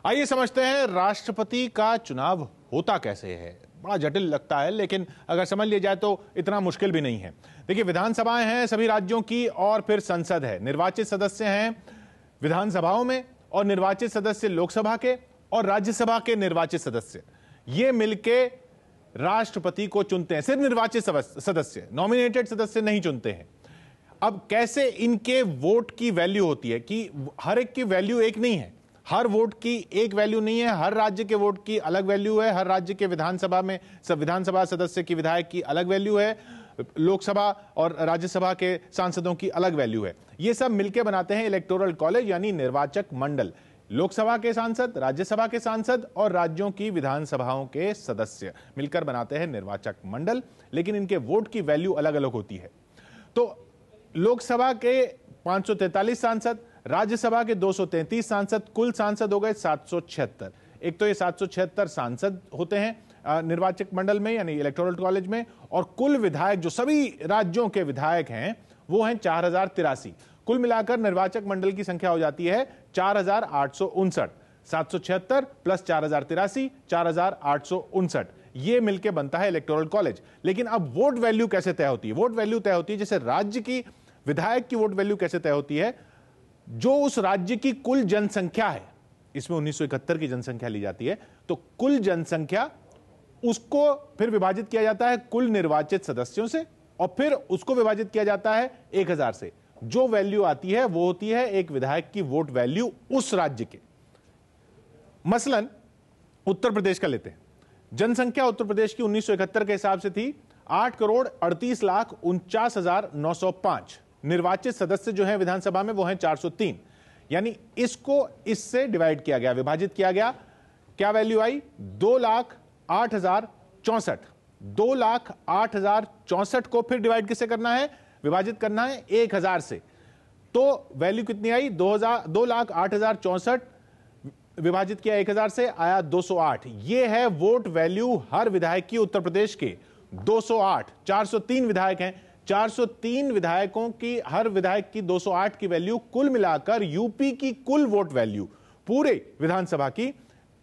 आइए समझते हैं राष्ट्रपति का चुनाव होता कैसे है। बड़ा जटिल लगता है, लेकिन अगर समझ लिया जाए तो इतना मुश्किल भी नहीं है। देखिए, विधानसभाएं हैं सभी राज्यों की और फिर संसद है। निर्वाचित सदस्य हैं विधानसभाओं में और निर्वाचित सदस्य लोकसभा के और राज्यसभा के निर्वाचित सदस्य, ये मिलके राष्ट्रपति को चुनते हैं। सिर्फ निर्वाचित सदस्य, नॉमिनेटेड सदस्य नहीं चुनते हैं। अब कैसे इनके वोट की वैल्यू होती है कि हर एक की वैल्यू एक नहीं है, हर वोट की एक वैल्यू नहीं है, हर राज्य के वोट की अलग वैल्यू है, हर राज्य के विधानसभा में सब विधानसभा सदस्य की विधायक की अलग वैल्यू है, लोकसभा और राज्यसभा के सांसदों की अलग वैल्यू है। ये सब मिलकर बनाते हैं इलेक्टोरल कॉलेज यानी निर्वाचक मंडल। लोकसभा के सांसद, राज्यसभा के सांसद और राज्यों की विधानसभाओं के सदस्य मिलकर बनाते हैं निर्वाचक मंडल, लेकिन इनके वोट की वैल्यू अलग अलग होती है। तो लोकसभा के 543 सांसद, राज्यसभा के 233 सांसद, कुल सांसद हो गए 776। एक तो ये 776 सांसद होते हैं निर्वाचक मंडल में यानी इलेक्टोरल कॉलेज में, और कुल विधायक जो सभी राज्यों के विधायक हैं वो हैं 4083। कुल मिलाकर निर्वाचक मंडल की संख्या हो जाती है 4859। 776 प्लस 4083, 4859, ये मिलकर बनता है इलेक्टोरल कॉलेज। लेकिन अब वोट वैल्यू कैसे तय होती है? वोट वैल्यू तय होती है जैसे राज्य की विधायक की वोट वैल्यू कैसे तय होती है, जो उस राज्य की कुल जनसंख्या है, इसमें 1971 की जनसंख्या ली जाती है, तो कुल जनसंख्या उसको फिर विभाजित किया जाता है कुल निर्वाचित सदस्यों से और फिर उसको विभाजित किया जाता है 1000 से। जो वैल्यू आती है वो होती है एक विधायक की वोट वैल्यू उस राज्य के। मसलन उत्तर प्रदेश का लेते हैं। जनसंख्या उत्तर प्रदेश की 1971 के हिसाब से थी 8,38,49,905। निर्वाचित सदस्य जो है विधानसभा में वो हैं 403, यानी इसको इससे डिवाइड किया गया, विभाजित किया गया। क्या वैल्यू आई? 2,08,064। 2,08,064 को फिर डिवाइड किससे करना है? विभाजित करना है 1000 से। तो वैल्यू कितनी आई? 2,08,064 विभाजित किया 1000 से, आया 208। ये है वोट वैल्यू हर विधायक की उत्तर प्रदेश के, 208। 403 विधायक हैं, 403 विधायकों की, हर विधायक की 208 की वैल्यू, कुल मिलाकर यूपी की कुल वोट वैल्यू पूरे विधानसभा की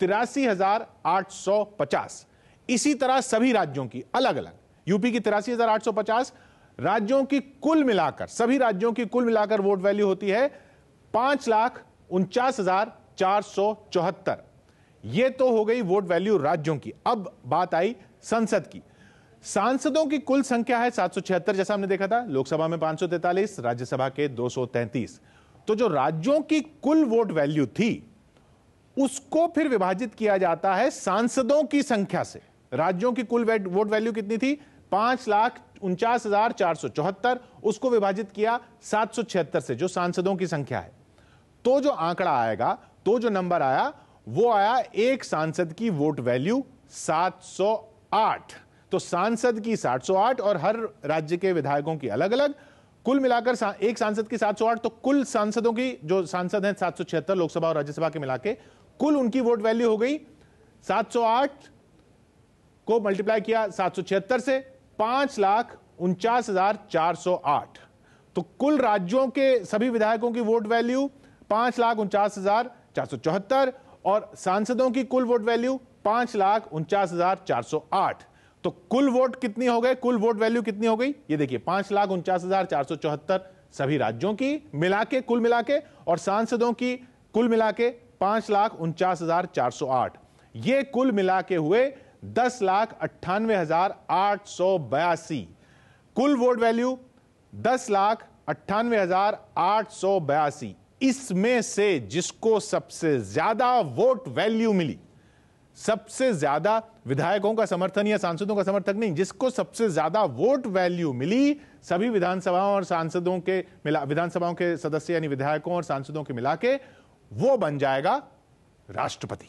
83,850। इसी तरह सभी राज्यों की अलग अलग, यूपी की 83,850, राज्यों की कुल मिलाकर, सभी राज्यों की कुल मिलाकर वोट वैल्यू होती है 5,49,474। यह तो हो गई वोट वैल्यू राज्यों की। अब बात आई संसद की। सांसदों की कुल संख्या है 776, जैसा हमने देखा था। लोकसभा में 543, राज्यसभा के 233। तो जो राज्यों की कुल वोट वैल्यू थी उसको फिर विभाजित किया जाता है सांसदों की संख्या से। राज्यों की कुल वोट वैल्यू कितनी थी? 5,49,474। उसको विभाजित किया 776 से, जो सांसदों की संख्या है। तो जो आंकड़ा आएगा, तो जो नंबर आया, वो आया एक सांसद की वोट वैल्यू 708। तो सांसद की 708 और हर राज्य के विधायकों की अलग अलग, कुल मिलाकर एक सांसद की 708। तो कुल सांसदों की, जो सांसद हैं 776 लोकसभा और राज्यसभा के मिलाके, कुल उनकी वोट वैल्यू हो गई 708 को मल्टीप्लाई किया 776 से, 5,49,408। तो कुल राज्यों के सभी विधायकों की वोट वैल्यू 5,49,474 और सांसदों की कुल वोट वैल्यू 5,49,408। तो कुल वोट कितनी हो गए? कुल वोट वैल्यू कितनी हो गई? ये देखिए, 5,49,474 सभी राज्यों की मिलाके, कुल मिलाके, और सांसदों की कुल मिलाके 5,49,408। ये कुल मिलाके हुए 10,98,882। कुल वोट वैल्यू 10,98,882। इसमें से जिसको सबसे ज्यादा वोट वैल्यू मिली, सबसे ज्यादा विधायकों का समर्थन या सांसदों का समर्थन नहीं, जिसको सबसे ज्यादा वोट वैल्यू मिली सभी विधानसभाओं और सांसदों के विधानसभाओं के सदस्य यानी विधायकों और सांसदों के मिला के, वो बन जाएगा राष्ट्रपति।